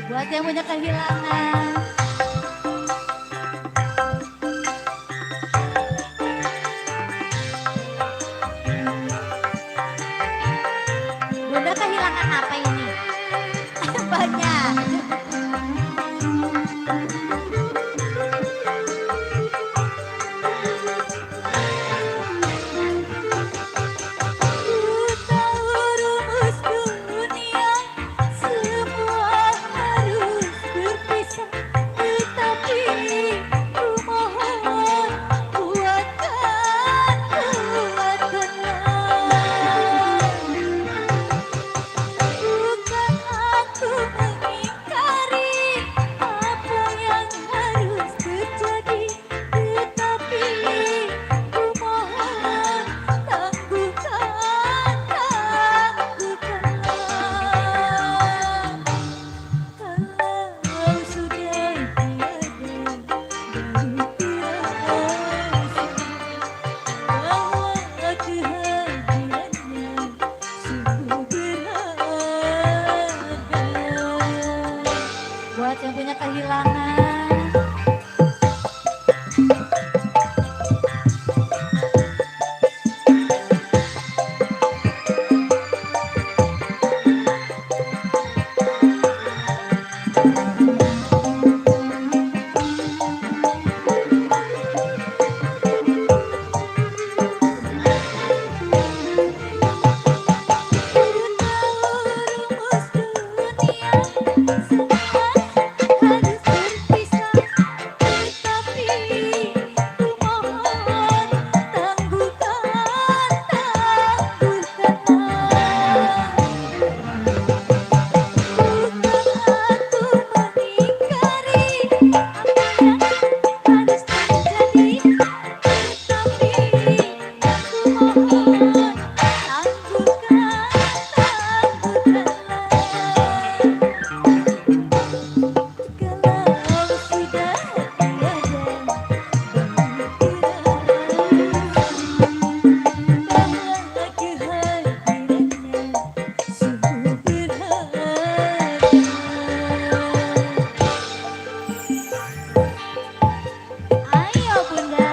Buat yang punya kehilangan. Bunda kehilangan apa ini? Banyak. Buat yang punya kehilangan. Ayo Bunda.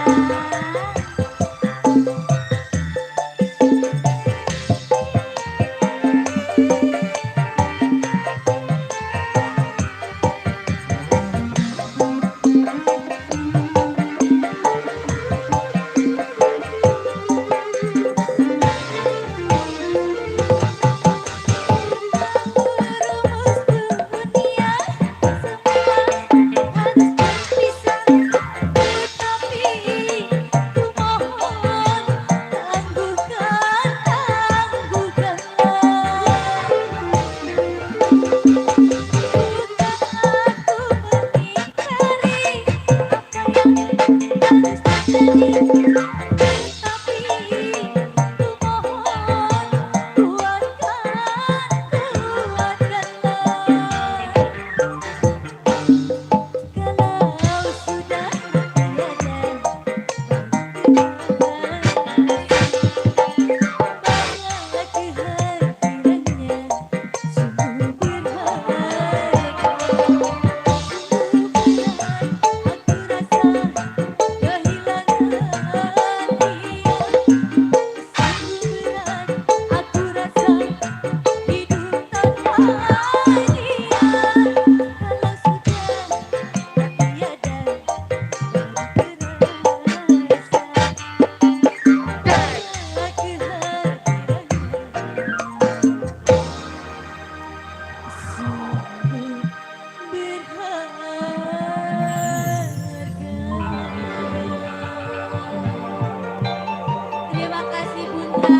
Terima kasih Bunda.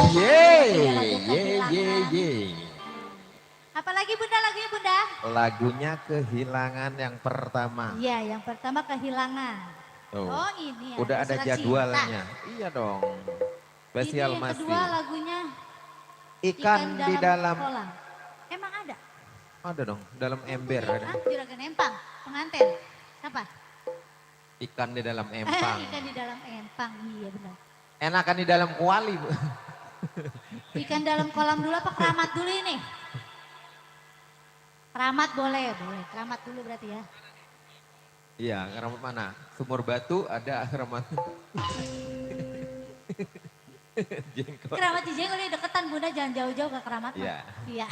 Yeay, Punya lagu yeay, yeay, kehilangan. yeay. Apalagi Bunda lagunya Bunda? Lagunya Kehilangan yang pertama. Iya, yang pertama kehilangan. Tuh. Oh ini Udah ada Surat jadwalnya. Cinta. Iya dong. Ini Spesial yang Masti. kedua lagunya Ikan di dalam. kolam. Emang ada? Ada dong, dalam ember ada. Juragan Empang, pengantin. Apa? Ikan di dalam empang. Ikan di dalam empang, iya benar. Enakan di dalam kuali, Bu. Ikan dalam kolam dulu apa keramat dulu ini? Keramat boleh, boleh. Keramat dulu berarti ya. Iya, keramat mana? Sumur Batu ada keramat. Jengkol. Keramat Cijeng udah deketan Bunda, jangan jauh-jauh ke keramat mah. Iya. Iya.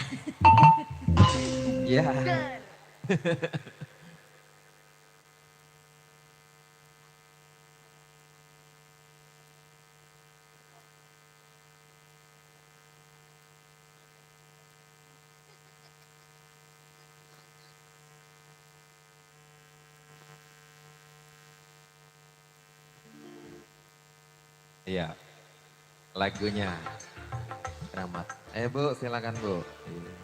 Iya. Iya. Lagunya keramat. Bu, silakan Bu. Iya.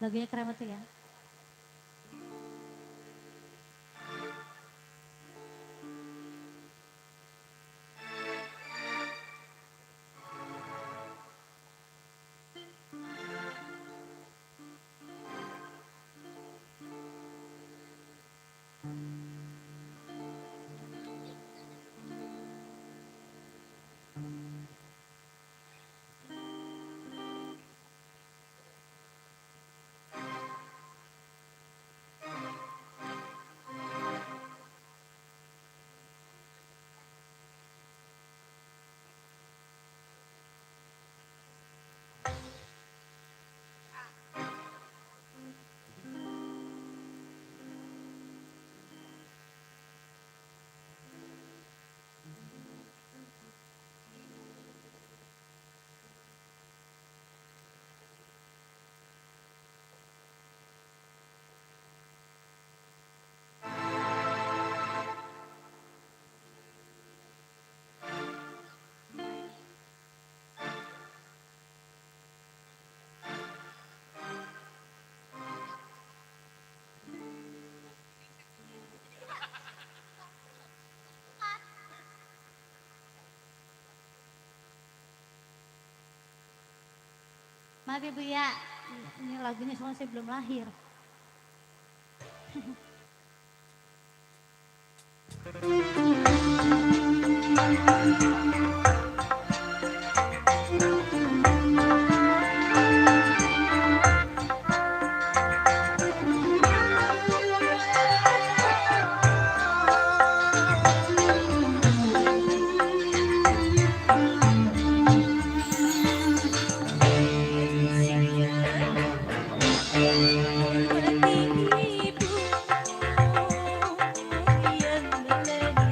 Lagunya keramat tuh ya. Maaf ya Bu ya, ini lagunya soalnya saya belum lahir. Seperti ibu yang melengkapi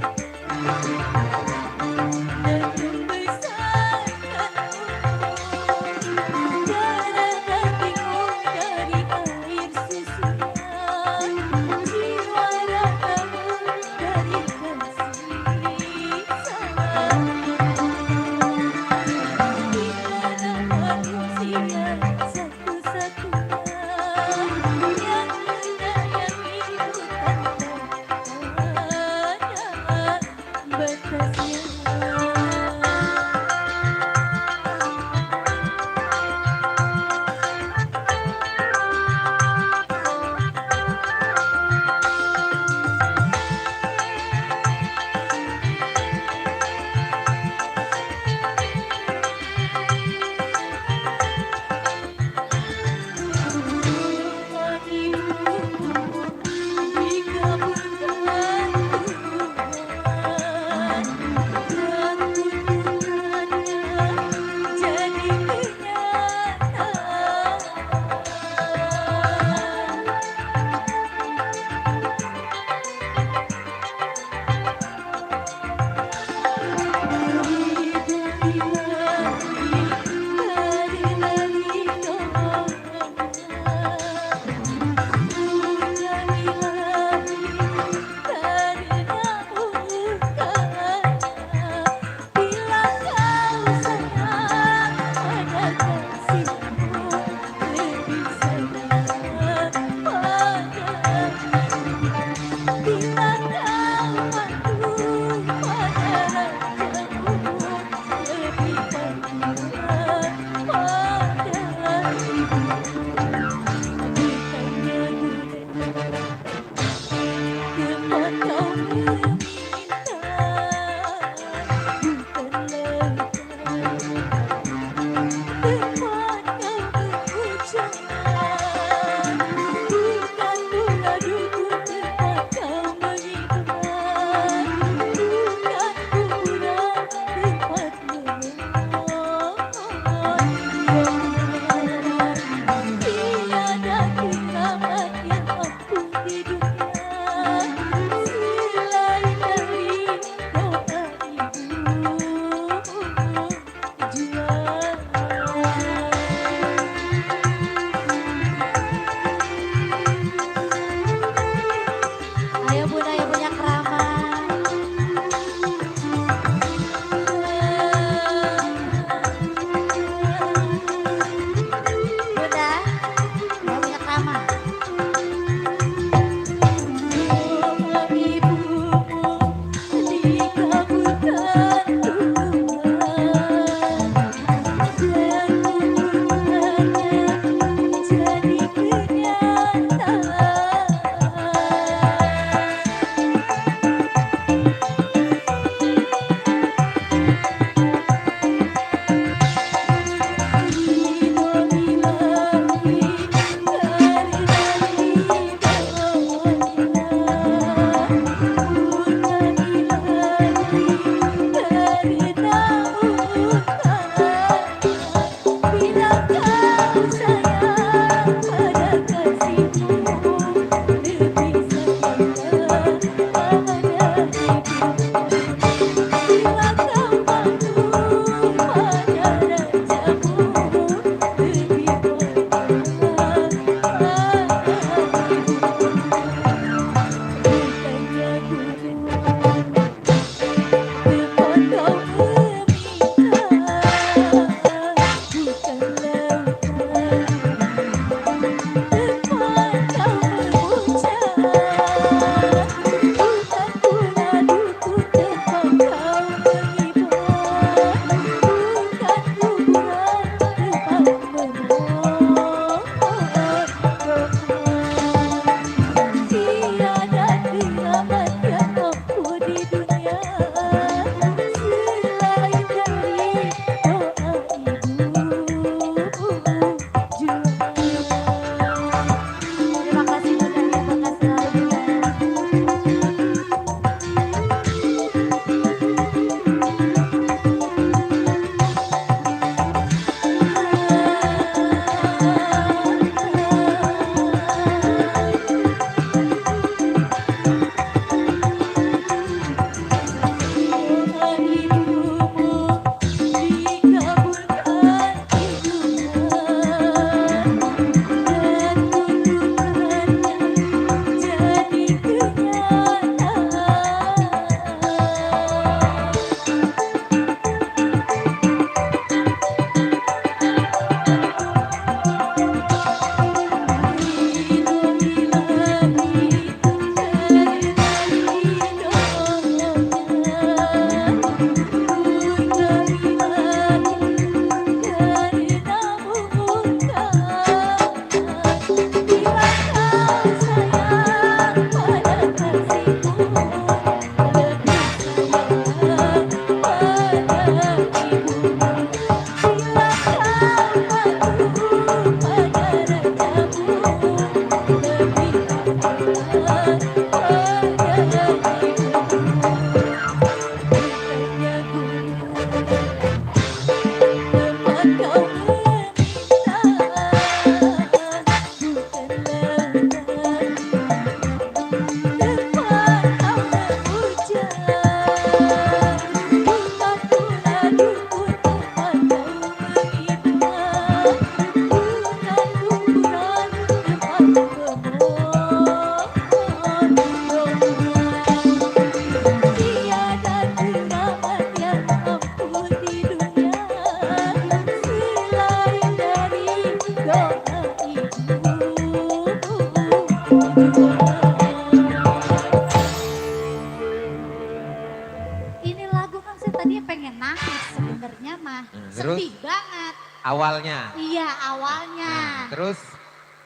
pengen nangis sebenarnya mah. Terus? Sedih banget. Awalnya. Iya awalnya. Terus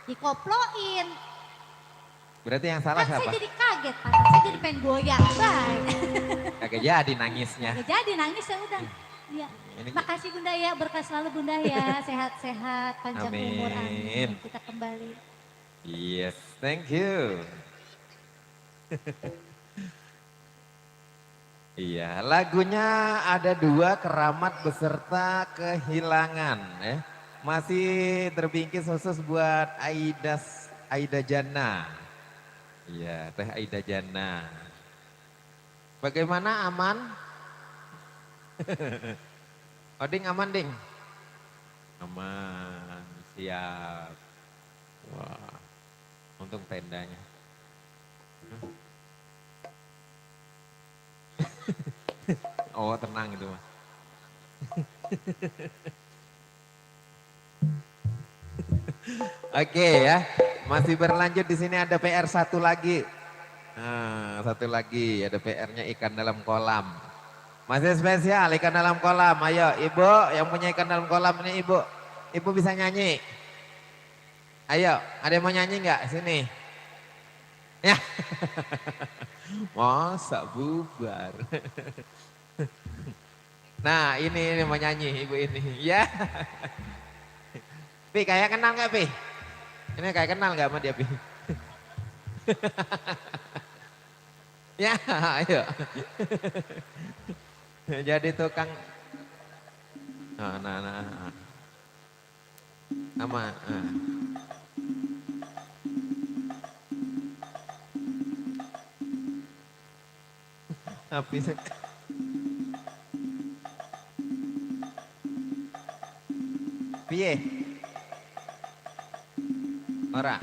Dikoploin. berarti yang salah Kan saya siapa? jadi kaget Pak. Saya jadi pengen goyang. Bye. Kagak jadi nangisnya. Gak jadi nangis ya udah. Iya. Ini- Makasih Bunda ya, berkah selalu Bunda ya. Sehat-sehat, panjang umur. Amin. Amin. Kita kembali. Yes, thank you. Iya, lagunya ada dua, Keramat beserta Kehilangan ya. Masih terbingkis khusus buat Aida Jana. Iya, Teh Aida Jana. Bagaimana, aman? Oding aman, Ding? Aman, siap. Wah, untung tendanya. Oh, tenang itu mah. Oke ya, masih berlanjut di sini ada PR satu lagi. Nah, satu lagi ada PR-nya ikan dalam kolam. Masih spesial ikan dalam kolam. Ayo ibu yang punya ikan dalam kolam ini ibu. Ibu bisa nyanyi. Ayo, ada yang mau nyanyi nggak? Sini. Ya. Masa bubar. Nah ini mau nyanyi ibu ini. Ya. Pi kayak kenal nggak Pi? Ini kayak kenal nggak sama dia Pi? Ya ayo. Jadi tukang. Nah. Sama. Habis. Piye? Ora.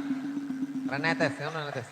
Ora netes, ngono netes.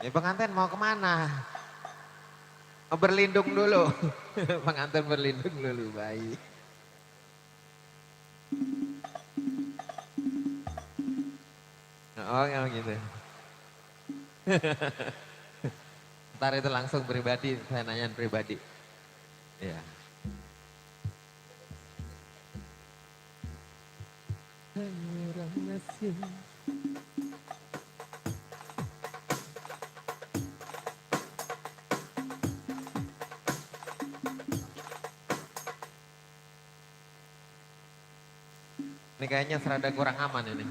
Ya pengantin mau kemana? Mau berlindung dulu. Pengantin berlindung dulu, baik. Oh yang gitu. Ntar itu langsung pribadi, saya nanyain pribadi. Iya. Ini kayaknya serada kurang aman ini.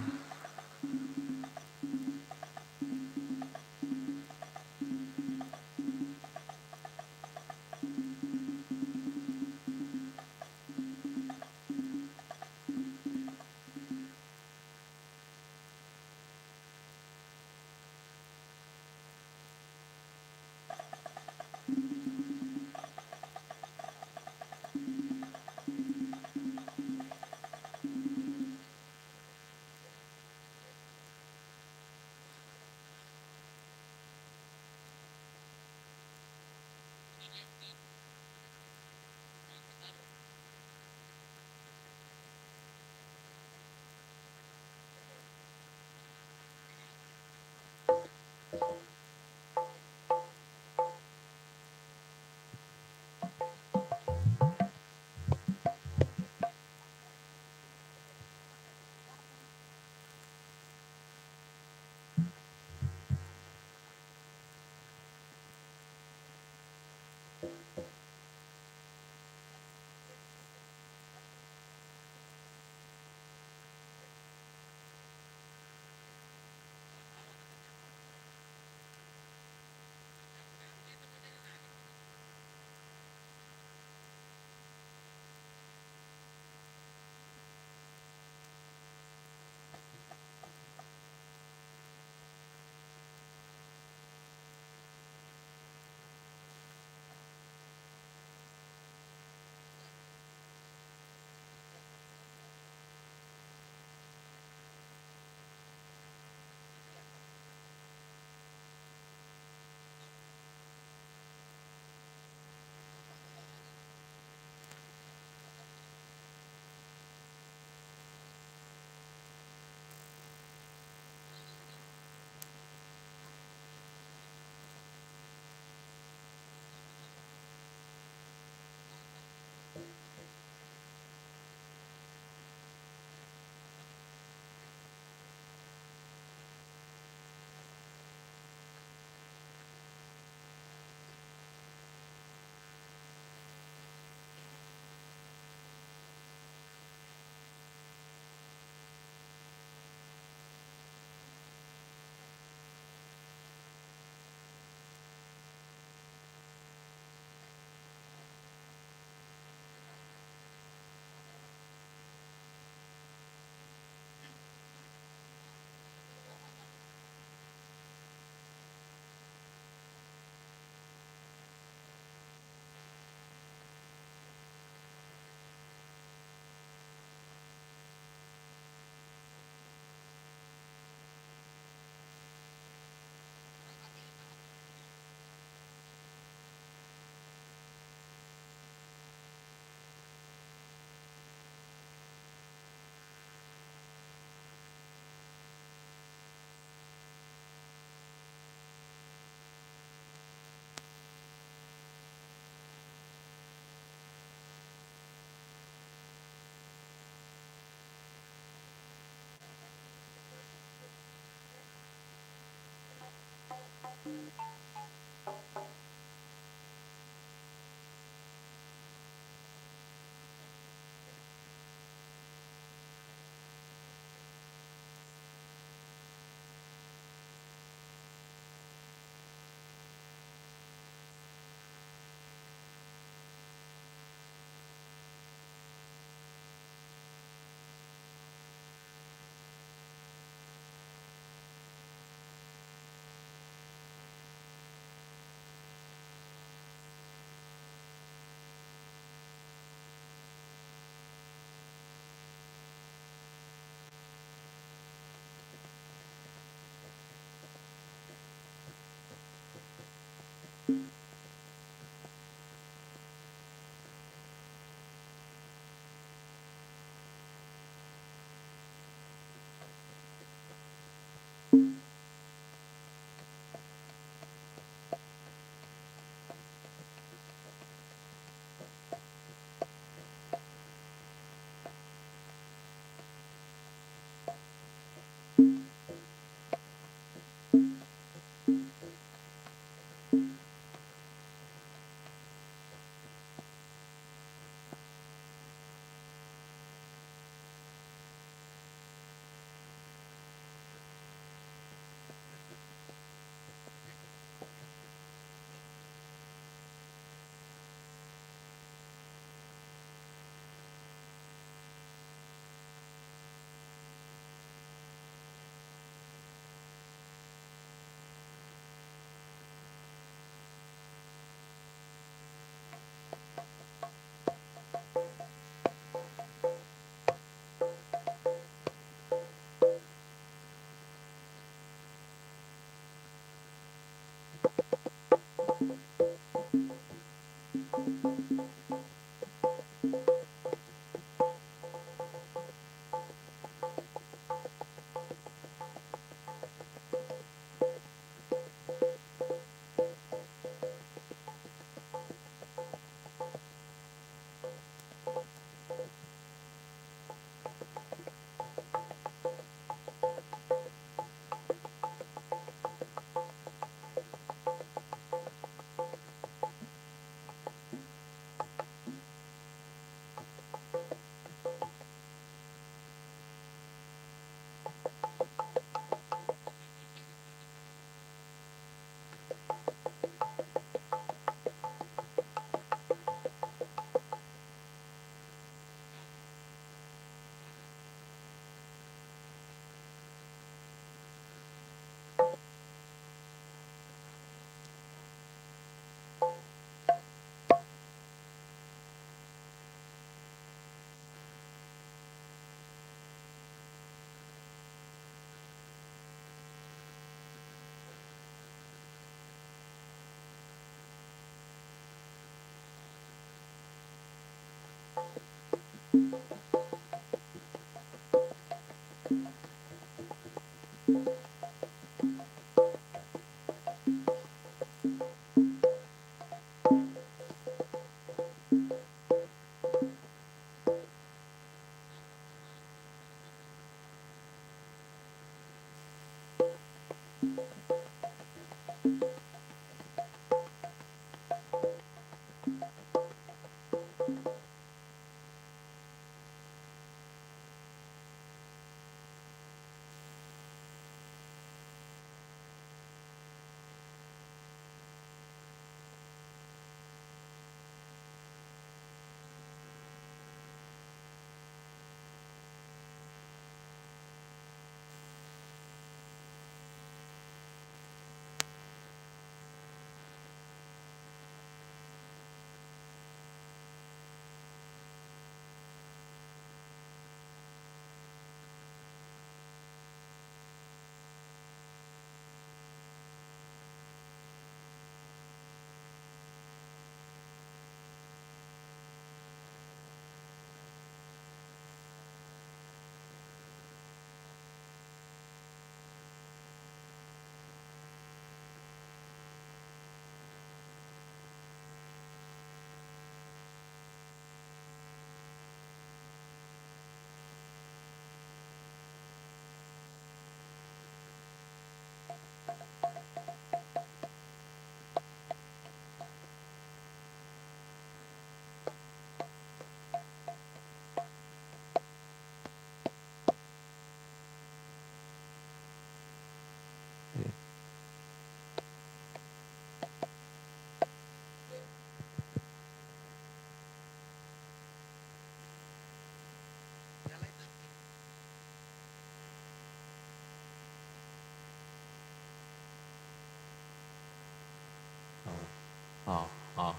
Oh, oh, oh.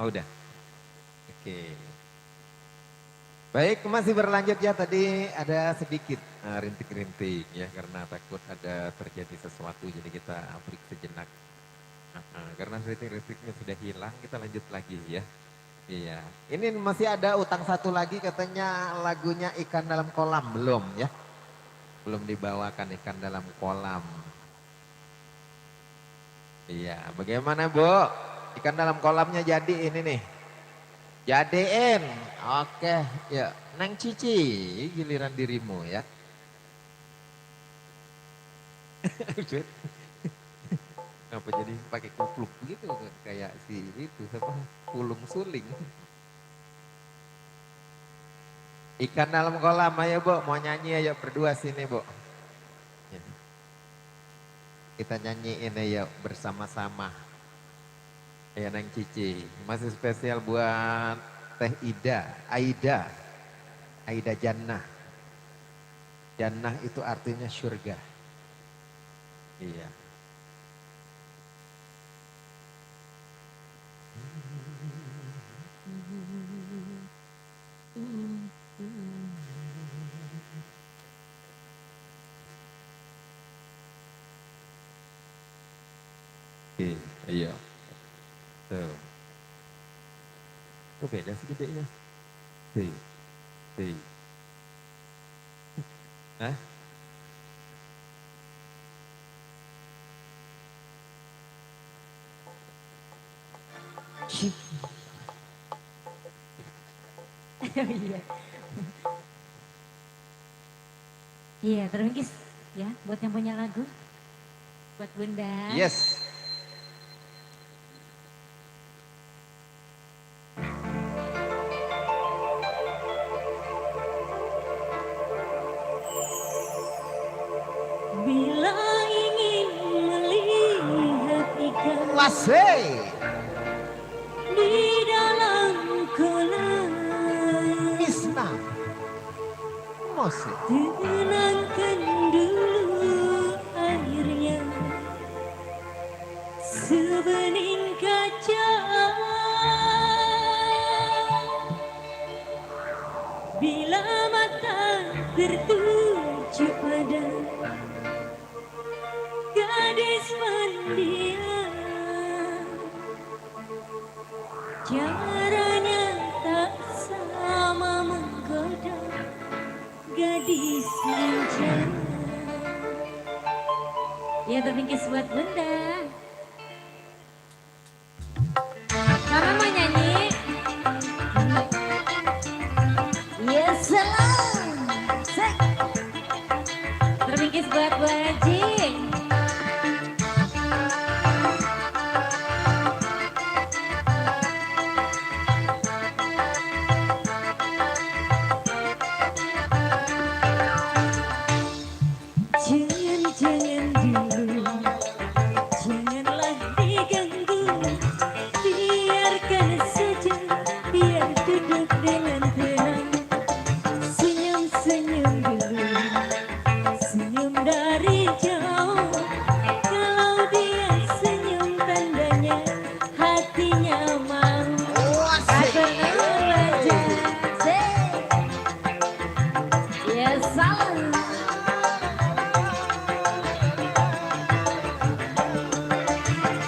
Oh, udah. Oke. Baik, masih berlanjut ya. Tadi ada sedikit rintik-rintik ya karena takut ada terjadi sesuatu jadi kita break sejenak. Karena rintik-rintiknya sudah hilang, kita lanjut lagi ya. Iya. Ini masih ada utang satu lagi katanya lagunya Ikan Dalam Kolam belum ya? Belum dibawakan Ikan Dalam Kolam. Iya, bagaimana Bu? Ikan dalam kolamnya jadi ini nih. Jadiin. Oke, ya. Neng Cici, giliran dirimu ya. Kenapa jadi pakai kupluk gitu kayak si itu apa? Pulung suling. Ikan dalam kolam ayo Bu, mau nyanyi ayo berdua sini Bu. Kita nyanyiin ayo bersama-sama. Ya Neng Cici, masih spesial buat Teh Aida Jannah. Jannah itu artinya surga. Iya. Oke, iya. Tuh. Kok beda sih gedenya? Tuh. Tuh. Hah? Iya. Iya, terus ya buat yang punya lagu. Buat Bunda. Yes. Bila ingin melihat ikan Wasai. di dalam kolam, Isna. Musik. tenangkan dulu airnya sebening kaca. Bila mata tertuju pada gadis pendiam, caranya tak sama menggoda gadis senja. Ya terbingkis buat Bunda. Mama mau nyanyi? Ya salam. Terbingkis buat Bu Haji. Jangan dulu, janganlah diganggu, biarkan saja, biar duduk dengan tenang. Senyum-senyum dulu, senyum dari jauh. Kalau dia senyum tandanya hatinya mau. Agar belajar, ya salam.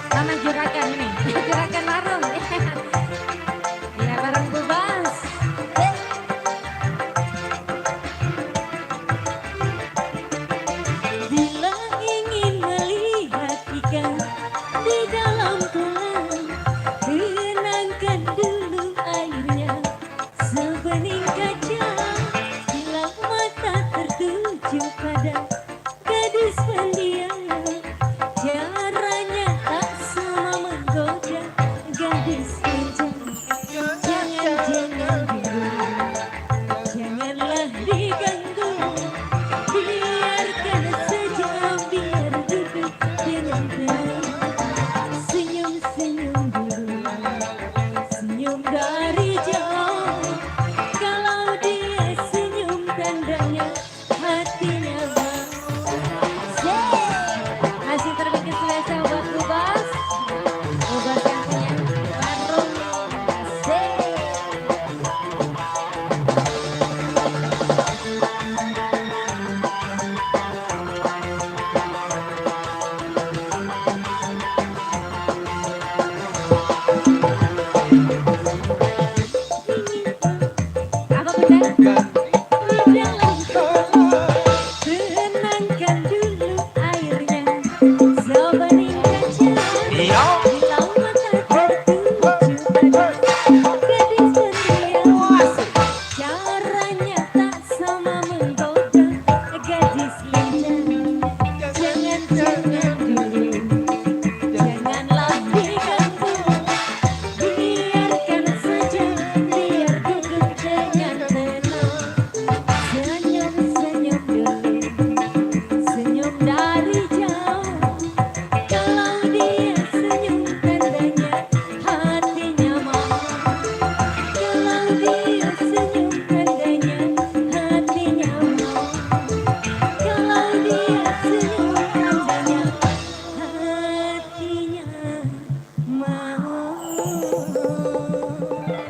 Sama juragan ini, juragan marung. Ya bareng Bu Bas. Bila ingin melihat ikan di dalam kolam, tenangkan dulu airnya sebening kaca. Bila mata tertuju pada gadis pendiam, caranya tak sama menggoda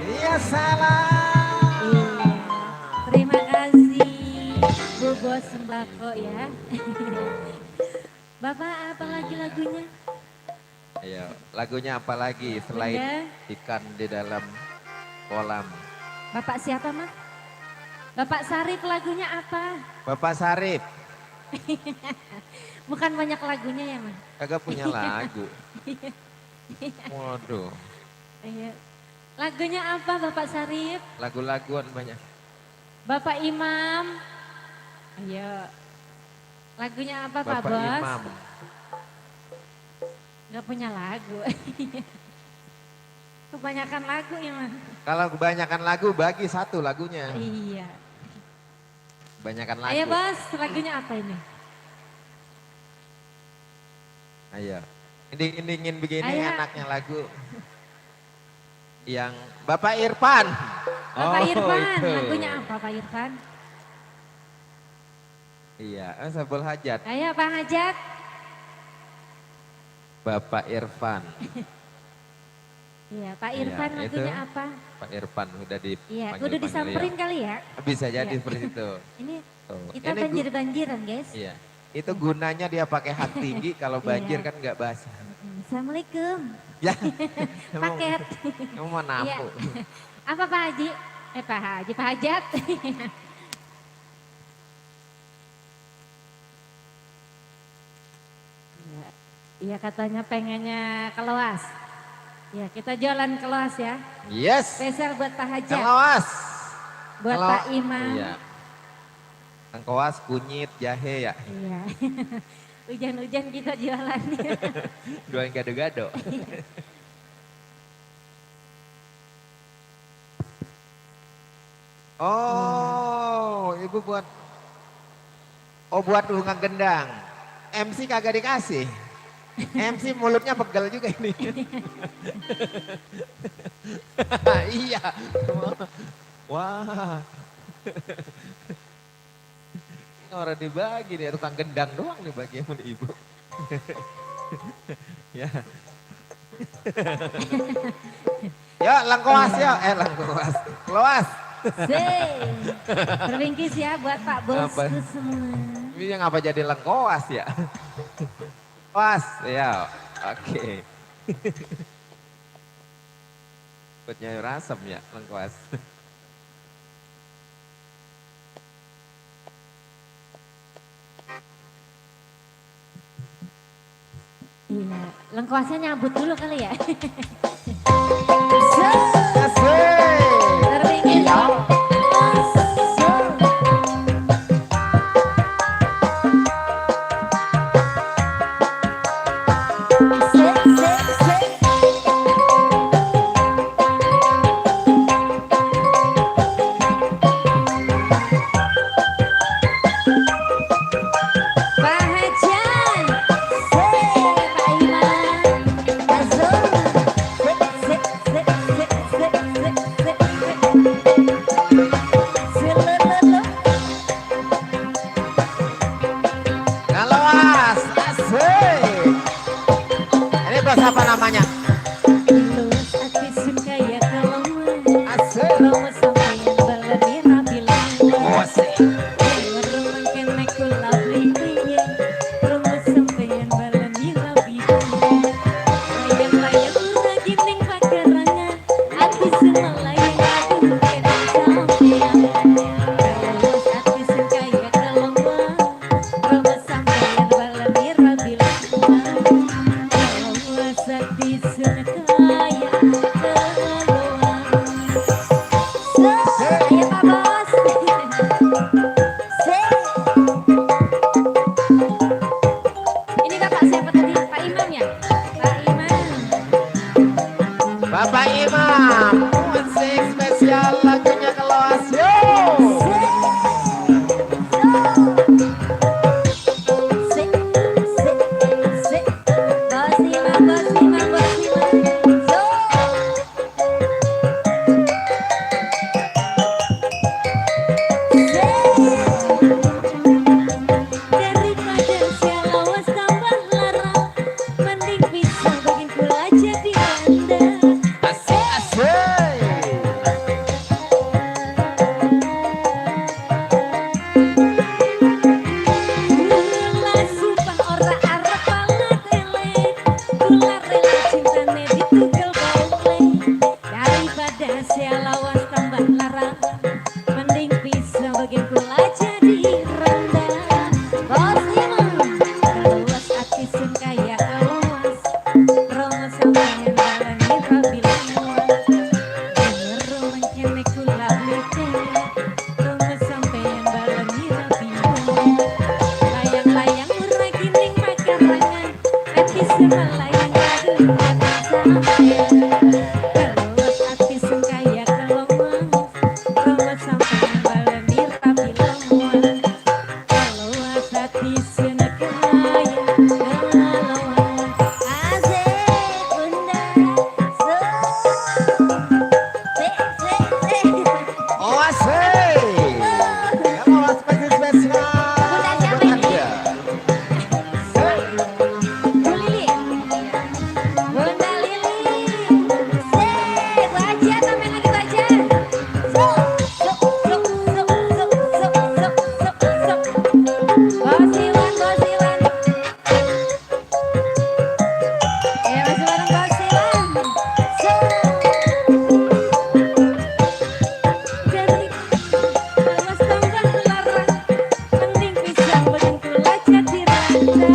Iya salah. Iya. Terima kasih Bu Bos Sembako ya. Bapak apa lagi lagunya? Ayo, lagunya apa lagi selain Bunda. ikan di dalam kolam? Bapak siapa mah? Bapak Sarip lagunya apa? Bapak Sarip, Bukan banyak lagunya ya mah? kagak punya lagu. Waduh, Iya. Lagunya apa Bapak Sarip? lagu-laguan banyak. Bapak Imam. Ayo. Lagunya apa Pak Bapak Bos? Imam, Gak punya lagu. Kebanyakan lagu ya mah? kalau kebanyakan lagu bagi satu lagunya. Iya. Kebanyakan lagu. Ayo Bos, lagunya apa ini? Ayo, inding-indingin begini Ayo. enaknya lagu. Yang Bapak Irfan. Bapak Oh, Irfan, itu. lagunya apa Pak Irfan? Iya, Sabul Hajat. Ayo Pak Hajat. Bapak Irfan. Iya, Pak Iya, Irfan lagunya itu. apa? Pak Irfan udah Iya, dipanggil. kudu disamperin kali ya. Bisa jadi Iya. seperti itu. Ini Tuh. kita Ini banjir-banjiran guys. Iya. Itu gunanya dia pakai hak tinggi kalau banjir Iya. kan nggak basah. Assalamualaikum. Ya. Emang, Paket. emang mau napu. Iya. Apa Pak Haji? Pak Haji, Pak Hajat. Iya. Iya katanya pengennya keluas. Ya kita jualan keluas ya. Yes. Spesial buat Pak Hajat. Kelas. Buat Pak Imam. Iya. Lengkoas, kunyit, jahe ya. Iya. Hujan-hujan kita jualan. Dua yang gado-gado. Oh, ibu buat. Oh, buat lungang gendang. MC kagak dikasih. MC mulutnya pegel juga ini. Iya. Wah. Ini orang dibagi nih, tukang gendang doang nih bagi sama ibu. Ya. Ya, lengkoas ya. Lengkoas. Keluas. Terbingkis ya buat Pak Bosku Apa? semua. Ini yang apa jadi lengkoas ya? Pas, ya. Oke. Buat nyayur asam ya, lengkoas. Iya, lengkuasnya nyambut dulu kali ya. Asik. Terbingkis. Pak Hajan, Pak Iman, Azul, Ngelawas, asik. Ini bahasa apa namanya? Lulus aku suka ya kalau Asik. mau sampeyan baladi rabilan. Asik. Warung kene kula priye, mau sampeyan baladi rabilan. Layang-layang lagi ning pakarangan, ati semelayang aku kene sampeyan. Lulus aku suka ya kalau mau sampeyan baladi rabilan. Kalau sakti sun kaya keluar. Ayo Pak Bos. Ini Bapak siapa tadi? Pak Imam ya? Pak Imam. Bapak Imam, musik spesial lagunya keluas. Yo. Sik, sik, sik. Bos Imam, Bos Imam, Bos Imam. Zo. Daripada saya lawas tambah lara, mending bisa bikin kula jadi anda. Keluas hati sengkaya keluas, keluas sampai balen dirapi lemuas. Keluas hati senekaya keluas. Asik bunda, Oh asik. Kalau spesial Bunda buat siapa ini? Anda. Bu Lili. Bunda Lili. Baja tambahin lagi baja. Sok, sok, sok, sok, sok, sok, sok, sok. Bos Iwan, Bos Iwan. Ya masih bareng Bos Iwan. Jadi awas tambah larang, mending pisang begitu aja diranda.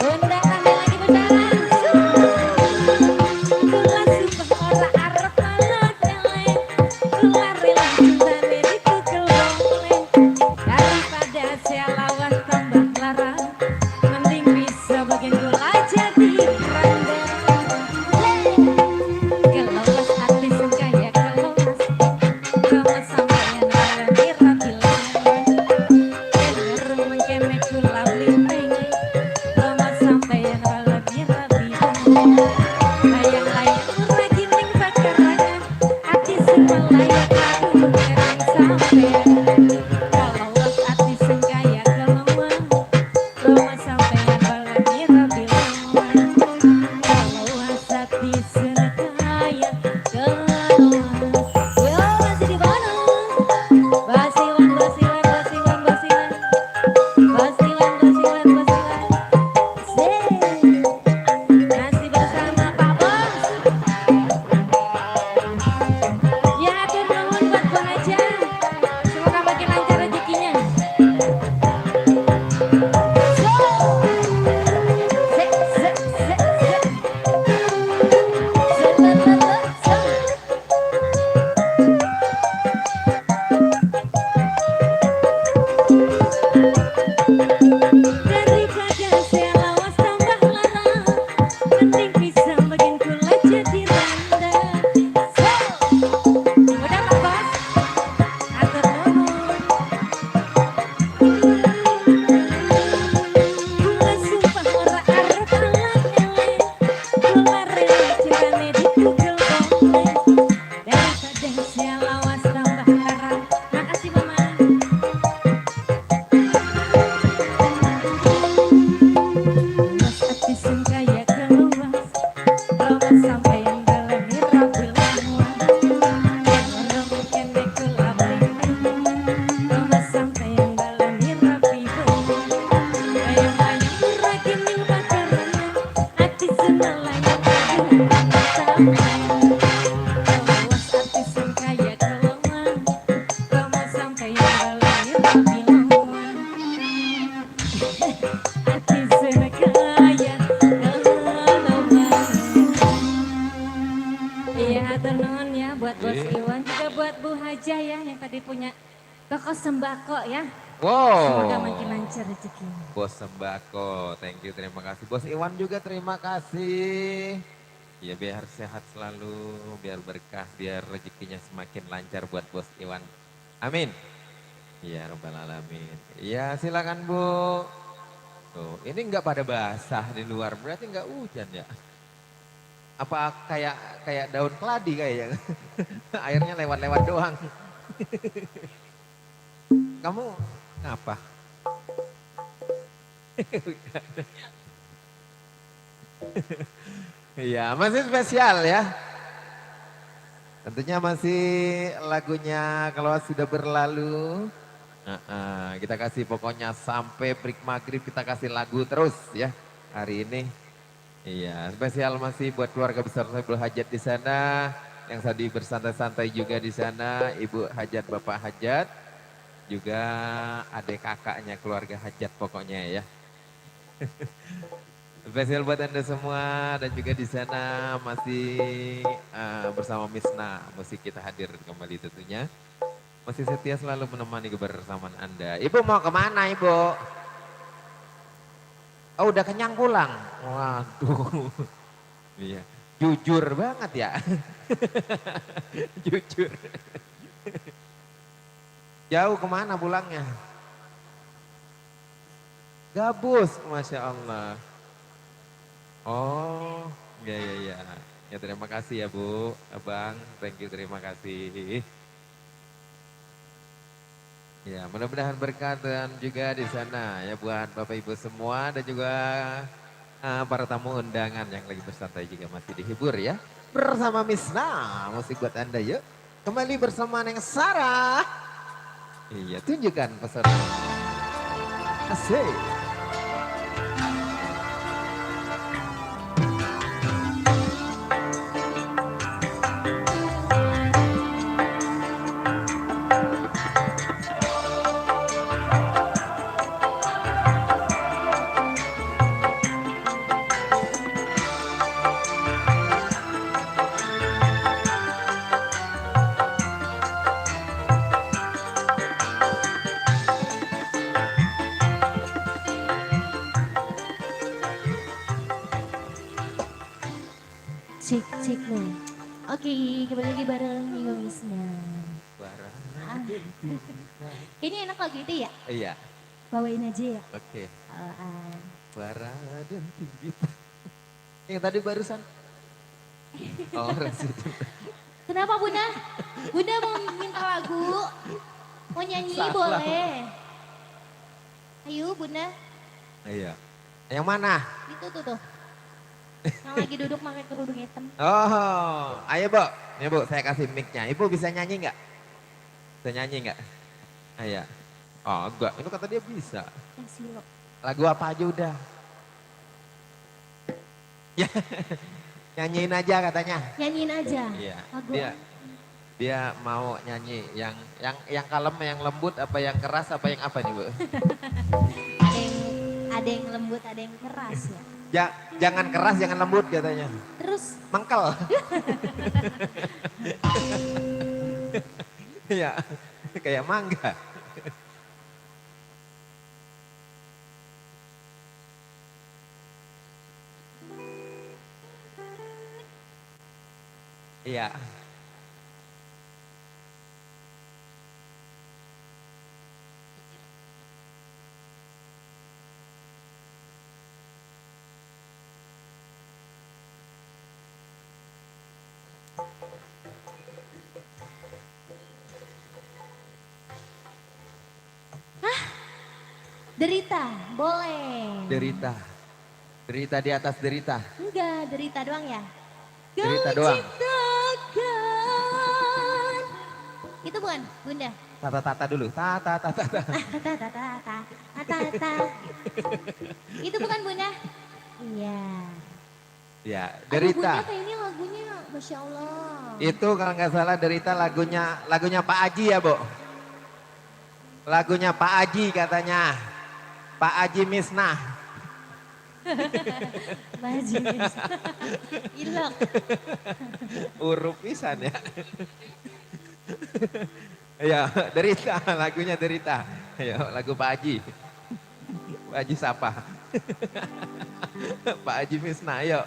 Bunda tambah lagi bunda. Kula sumpah ora arep malah eleng, kula rela cintane dipukul boleh. Daripada saya lawan tambah larang, mending bisa bikin kula jadi randa. Keluas hati sengkaya keluas, keluas sampeyan malah dirapilan. Denger mengkene kula blinteng, keluas sampeyan malah dirapilan. Layang-layang lagi ning bakarangan, hati semua layak aku dereng sampeyan. Keluas hati sengkaya keluas, keluas sampeyan malah dirapilan. Keluas hati senekaya keluas. Yo masih di bonus. Basiwan, basiwan, basiwan, basiwan. Basiwan, basiwan, basiwan. Masih bersama Pak Bos. Ya hatur nuhun buat Bu Haja. Semoga makin lancar rezekinya. Se, se, se, se. Se, se, se, se. Daripada saya lawas tambah larang, mending pisang bikin kula jadi randa. Udah Pak Bos, atur nuhun. Kula sumpah ora arep malah eleng, kula rela cintane dipukul boleh. Daripada saya lawas tambah larang. Makasih Mama. Keluas hati sengkaya keluas, keluas sampeyan baleni rapi lemuas. Denger mengkene kula blinteng, keluas sampeyan baleni rapi lemuas. Layang-layang lagi ning bakarangan, hati semua layak aku sampeyan. Keluas hati sengkaya keluas, keluas sampeyan baleni rapi lemuas. Hati senekaya keluas. Iya hatur nuhun ya buat Bos Iwan, juga buat Bu Haja ya yang tadi punya toko sembako ya. Semoga Wow. makin lancar rezekinya. Bos Sembako, thank you, terima kasih. Bos Iwan juga terima kasih. Ya biar sehat selalu, biar berkah, biar rezekinya semakin lancar buat Bos Iwan. Amin. Ya Rabbal Alamin. Ya silakan Bu. Tuh, ini enggak pada basah di luar, berarti enggak hujan ya? Apa kayak kayak daun keladi kayaknya? Airnya lewat-lewat doang. Kamu ngapa? Iya, masih spesial ya. Tentunya masih lagunya kalau sudah berlalu. Kita kasih pokoknya sampai break maghrib kita kasih lagu terus ya hari ini. Iya, spesial masih buat keluarga besar Saiful Hajat di sana, yang tadi bersantai-santai juga di sana, Ibu Hajat, Bapak Hajat, juga adik kakaknya keluarga Hajat pokoknya ya. Spesial buat Anda semua dan juga di sana masih bersama Misna, musik kita hadir kembali tentunya. Masih setia selalu menemani kebersamaan Anda. Ibu mau kemana Ibu? Oh udah kenyang pulang. Waduh. Iya. Jujur banget ya. Jujur. Jauh kemana pulangnya? Gabus, Masya Allah. Oh, ya ya ya. Ya terima kasih ya Bu, Abang. Thank you, terima kasih. Ya, mudah-mudahan berkah dan juga di sana ya buat Bapak Ibu semua dan juga para tamu undangan yang lagi bersantai juga masih dihibur ya. Bersama Misna, musik buat Anda yuk. Kembali bersama Neng Sarah. Iya, tunjukkan pesona. Asik. Cek cek nih. Oke, kembali lagi bareng Minggu Misna. Barang. Ah, ini enak lagu itu ya? Iya, Bawain aja ya. oke. Oh, Bara dan tinggi. Yang tadi barusan. Oh, Rasidu. Kenapa Bunda? Bunda mau minta lagu? Mau nyanyi Salah. boleh. Ayo Bunda, Iya. Yang mana? itu tuh. Yang lagi duduk pakai kerudung hitam. Oh, ayo Bu. Nih Bu, saya kasih mic-nya. Ibu bisa nyanyi nggak? Bisa nyanyi nggak? Ayo. Oh enggak, itu kata dia bisa. Yang silo. Lagu apa aja udah. Ya, nyanyiin aja katanya. Nyanyiin aja. Iya. Lagu Dia mau nyanyi yang kalem, yang lembut, apa yang keras, apa yang apa nih Bu? ada yang ada yang lembut, ada yang keras ya. Jangan keras, jangan lembut katanya. Terus Mengkel. Iya, kayak mangga. Iya. derita, boleh. Derita. Derita di atas derita. Enggak, derita doang ya. Derita Kau doang. ciptakan. Itu bukan, Bunda. Tata-tata dulu. Tata-tata. Tata. Itu bukan Bunda. Iya. Ya, Aduh, derita. Bunda kayaknya lagunya, Masya Allah. Itu kalau nggak salah derita lagunya Pak Aji ya, Bu. Lagunya Pak Aji katanya. Pak Aji Misnah. Baju. Ilok. Huruf pisan ya. Ya, derita, lagunya derita. Ayo, lagu Pak Haji. Pak Haji siapa? Pak Haji Misna, ayo.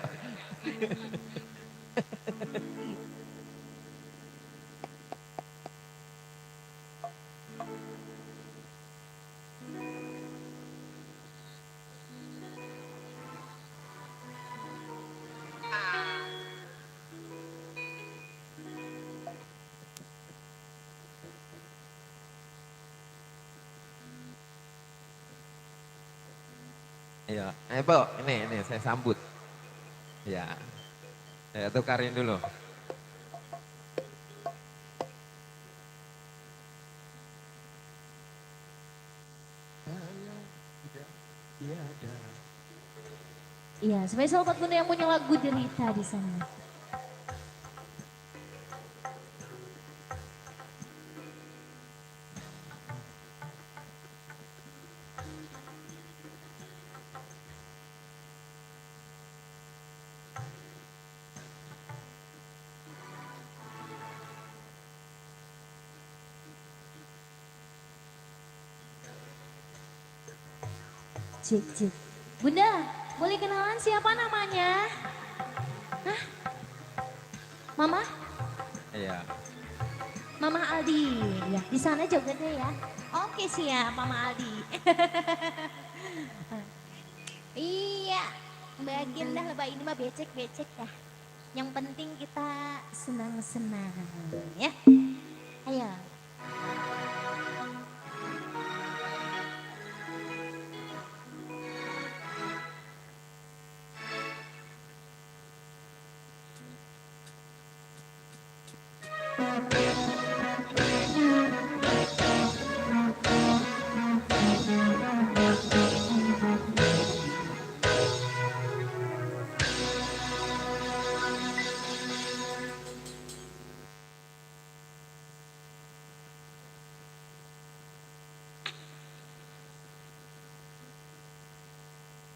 Ayo, Bu, ini saya sambut. Ya, saya tukarin dulu. Iya, spesial buat Bunda yang punya lagu derita di sana. Cik, cik. Bunda, boleh kenalan siapa namanya? Hah? Mama? Iya. Mama Aldi. Ya, di sana jogetnya ya. Oke siap, Mama Aldi. Iya, bagian dah lebah ini mah becek-becek dah. Yang penting kita senang-senang ya. Ayo.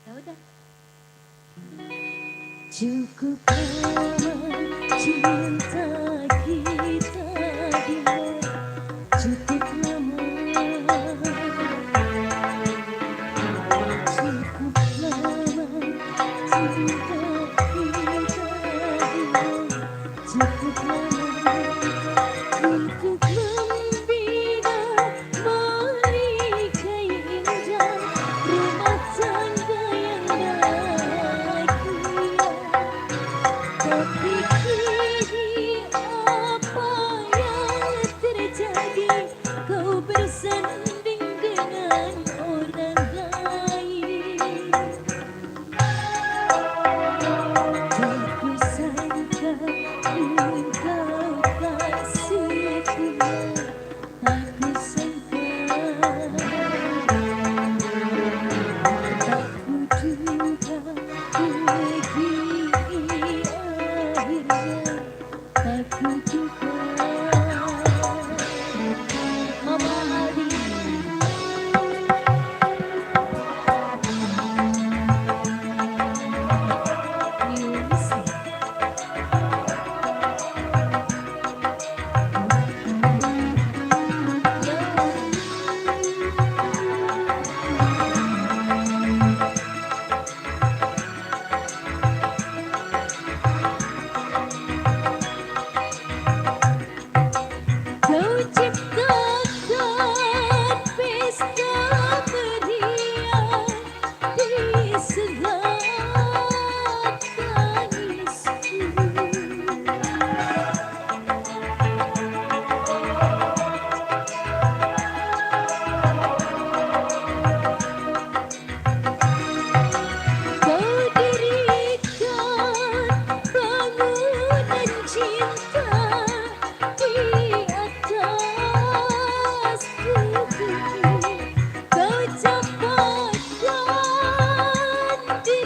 Ya udah. Cukup lama cinta kita dimana, cukup lama, cukup lama cinta kita dimana, cukup lama untuk membina balikai indah rumah tangga yang bahagia. Tapi kini apa yang terjadi? Kau bersanding dengan orang lain. Tak kusangka engkau kasihku, tak kusangka, tak kuduga begini akhirnya, tak kuduga. Mama Aldi. Music. Kau ciptakan pesta meriah di segala tangisku. Kau dirikan bangunan cinta di atas bukit. Kau capatkan di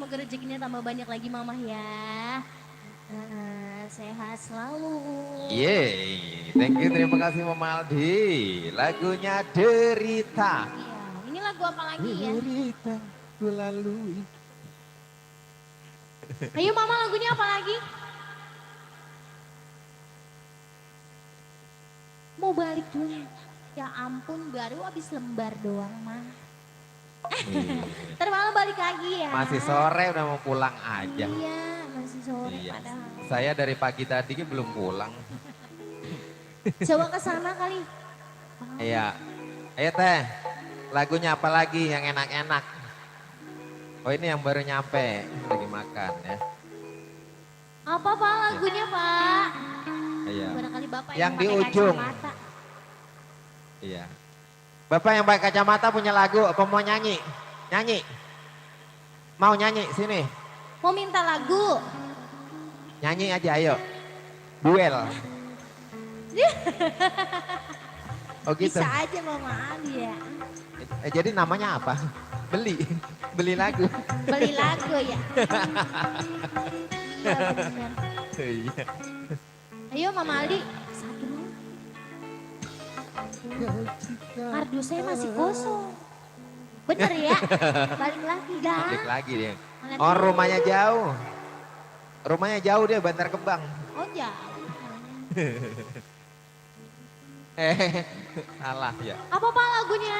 semoga rezekinya tambah banyak lagi Mama ya. Sehat selalu. Yeay, thank you, terima kasih Mama Aldi. Lagunya Derita. Iya, ini lagu apa lagi ya? Derita ku lalui. Ayo Mama lagunya apa lagi? Mau balik dulu. Ya ampun baru habis lembar doang mah. Ntar malam balik lagi ya. Masih sore udah mau pulang aja. Iya masih sore Iya. padahal. Saya dari pagi tadi kan belum pulang. Coba ke sana kali. Iya. Ayo teh, lagunya apa lagi yang enak-enak? Oh ini yang baru nyampe, lagi makan ya. Apa Pak lagunya Pak? Iya. Barangkali Bapak Yang di pakai ujung. kacamata. Iya. Bapak yang pakai kacamata punya lagu apa mau nyanyi? Nyanyi. Mau nyanyi sini. Mau minta lagu? Nyanyi aja ayo. Duel. Oh gitu. Bisa aja Mama Ali ya. Jadi namanya apa? Beli. Beli lagu. Beli lagu ya. Iya benar. Iya. Ayo Mama Aldi, satu. Kardus saya masih kosong. Bener ya? Balik lagi dah. Balik lagi dia. Oh rumahnya jauh. Rumahnya jauh dia Bantar Gebang. Oh jauh. Salah ya. Apa Pak lagunya?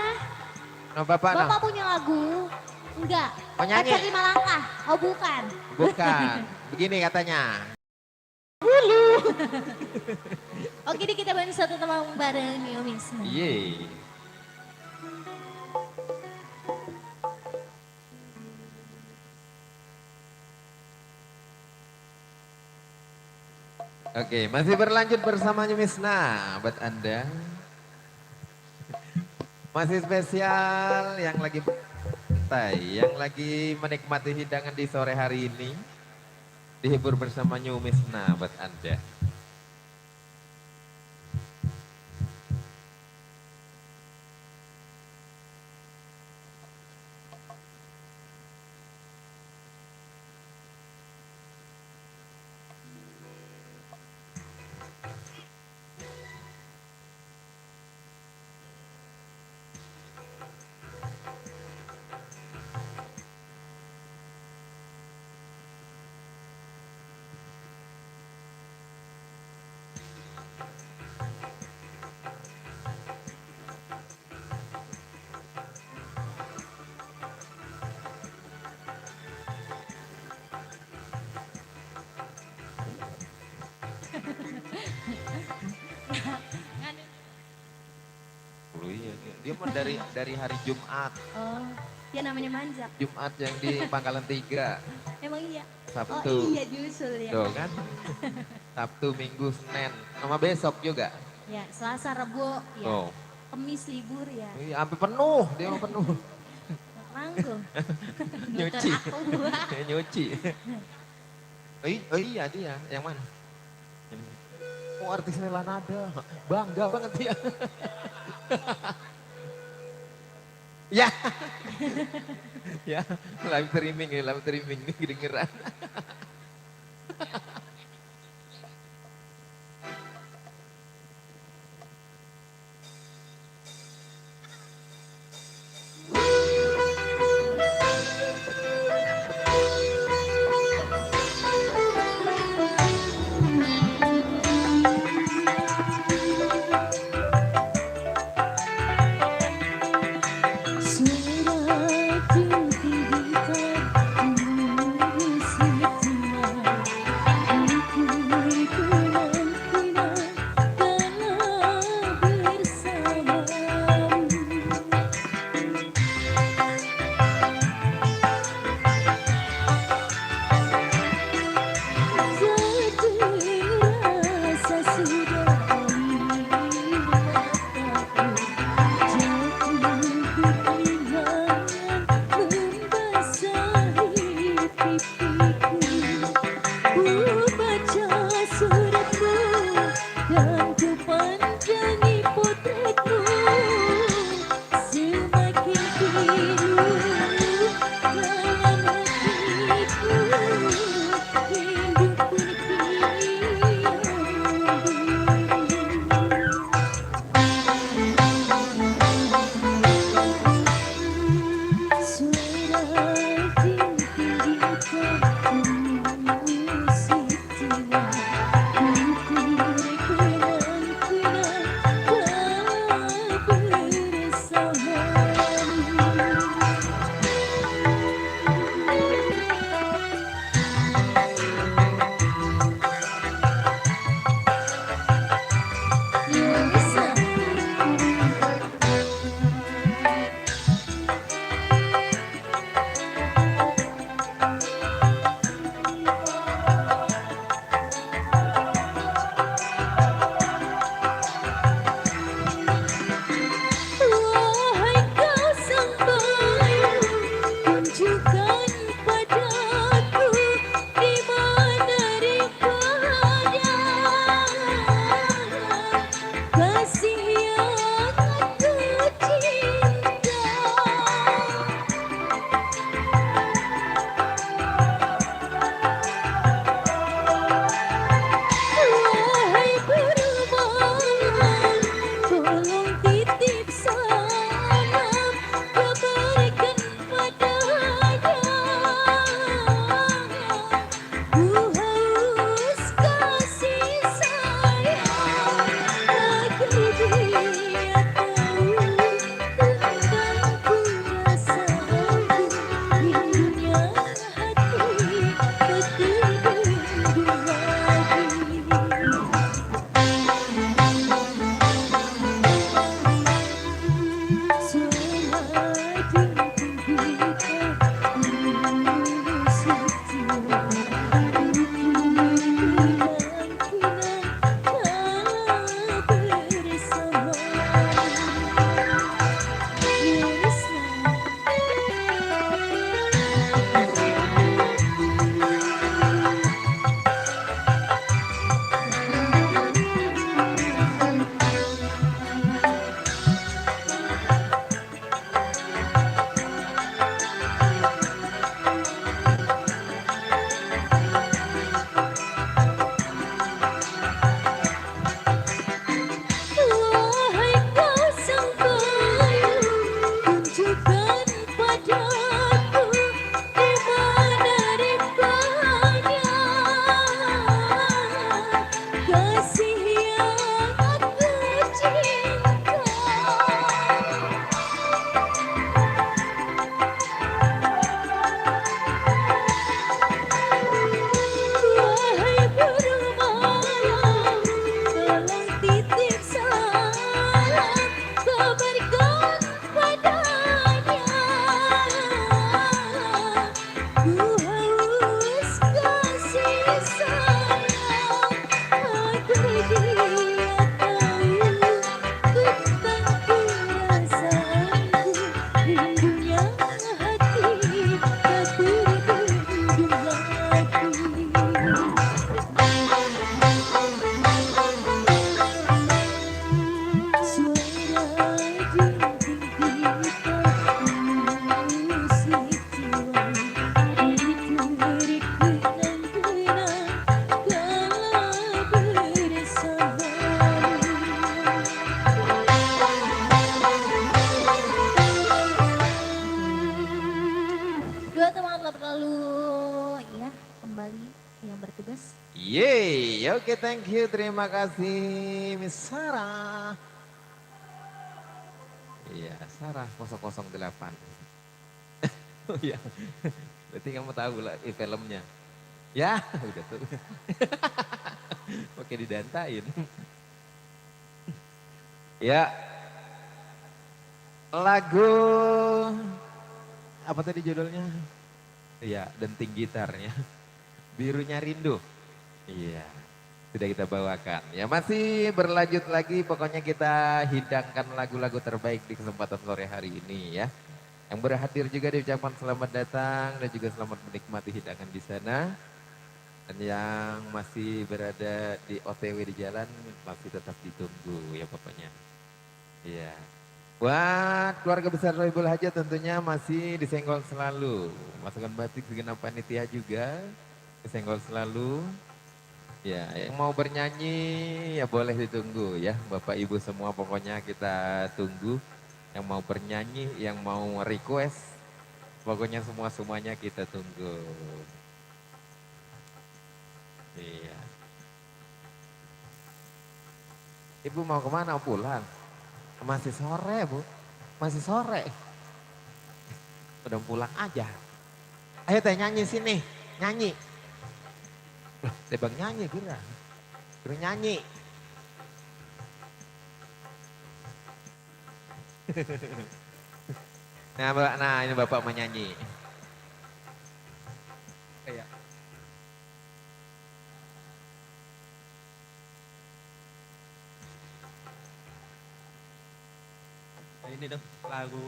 No, Bapak no. Bapak punya lagu? Enggak. Mau nyanyi? Pacar 5 langkah. Oh bukan. Bukan. Begini katanya. Oke deh kita bantu satu teman bareng Mio Misna. Yeay. Oke, masih berlanjut bersama Misna buat Anda. Masih spesial yang lagi santai, yang lagi menikmati hidangan di sore hari ini. Dihibur bersama Misna buat Anda. Iya, dia mah dari hari Jumat. Oh, ya namanya manjak. Jumat yang di Pangkalan 3. Emang iya? Sabtu. Oh iya justru ya. Tuh kan. Sabtu, Minggu, Senin. Sama besok juga. Ya, Selasa, Rabu, ya. Tuh. Kemis libur ya. Iya, sampai penuh. Dia mah penuh. Manggung. Nyuci. Dokter aku. Nyuci. Oh iya dia. Yang mana? Oh artis Nela Nada. Bangga banget dia. Ya. Ya, live streaming ini kedengeran. Surat cinta mengurus itu. Wahai kau sang bayu, tunjukkan padaku di mana rupanya kasih yang aku cinta. Wahai perumahan, tolong titip salam kabarkan padanya. Ku haus kasih sayang agar dia tahu tentang perasaanku. Rindunya hati tak terbendung Wahai kau sang bayu, tunjukkan padaku di mana rupanya kasih yang aku cinta. Wahai burung malam, tolong titip salam kabarkan padanya. Ku haus kasih sayang agar dia tahu tentang perasaanku. Rindunya hati tak terbendung lagi. Suara dinding kita musik jiwa, diterik kenang-kenang kala bersama. Dua teman lalu ya kembali yang bertugas. Yeay, oke thank you, terima kasih Miss Sarah. Iya, Sarah 008. Oh iya, berarti kamu tahu lah filmnya. Ya, udah tuh. Oke didantain. Ya, lagu apa tadi judulnya? Iya, denting gitarnya. Birunya Rindu. Iya, sudah kita bawakan. Ya masih berlanjut lagi, pokoknya kita hidangkan lagu-lagu terbaik di kesempatan sore hari ini ya. Yang berhadir juga diucapkan selamat datang dan juga selamat menikmati hidangan di sana. Dan yang masih berada di OTW di jalan masih tetap ditunggu ya pokoknya. Iya. Buat keluarga besar Roybul Hajat tentunya masih disenggol selalu. Masukan batik segenap panitia juga disenggol selalu. Ya, yang mau bernyanyi ya boleh ditunggu ya. Bapak Ibu semua pokoknya kita tunggu. Yang mau bernyanyi, yang mau request, pokoknya semuanya kita tunggu. Ibu mau kemana? Pulang? Masih sore Bu, masih sore. Udah pulang aja. Ayo teh nyanyi sini, nyanyi. Loh, saya bang nyanyi kira. Kira nyanyi. Nah ini bapak menyanyi. Kayak. Ini dong lagu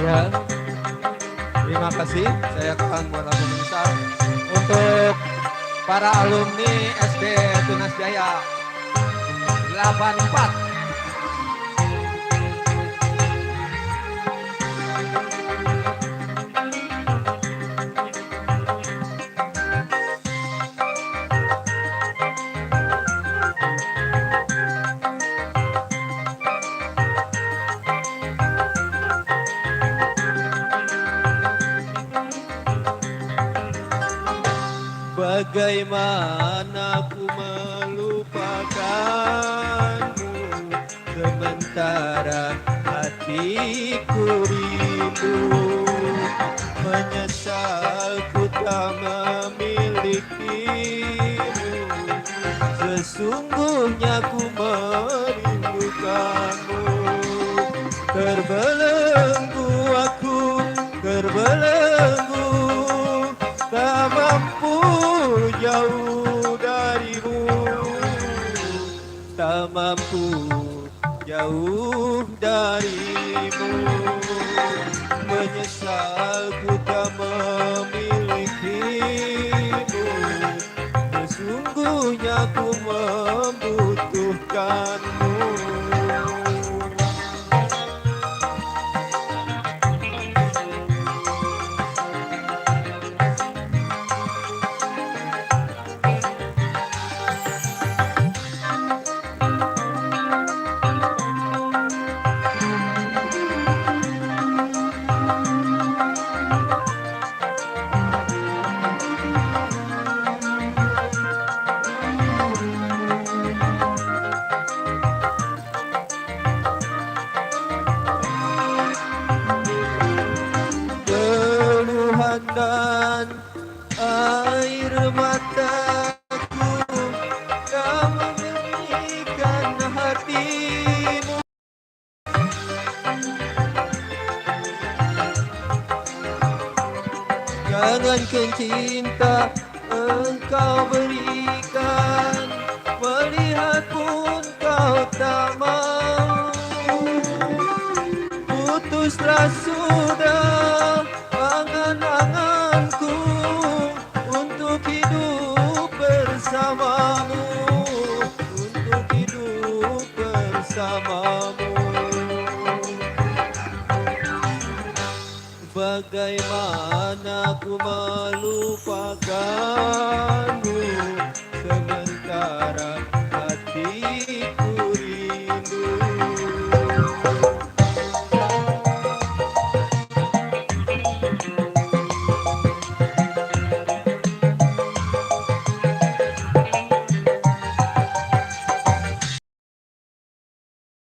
ya. Terima kasih, saya akan lagu menyesal untuk para alumni SD Tunas Jaya 84. Bagaimana ku melupakanmu, sementara hatiku rindu. Menyesal ku tak memilikimu, sesungguhnya ku merindukanmu. Terbelenggu aku, terbelenggu, tak mampu jauh darimu, tak mampu jauh darimu. Menyesal ku tak memilikimu, sesungguhnya ku membutuhkanmu. Dan air mataku yang menyanyikan hatimu. Jangankan cinta engkau berikan, melihat pun kau tak mau. Putuslah sudah angan-anganku untuk hidup bersamamu, untuk hidup bersamamu. Bagaimana ku melupakanmu, sementara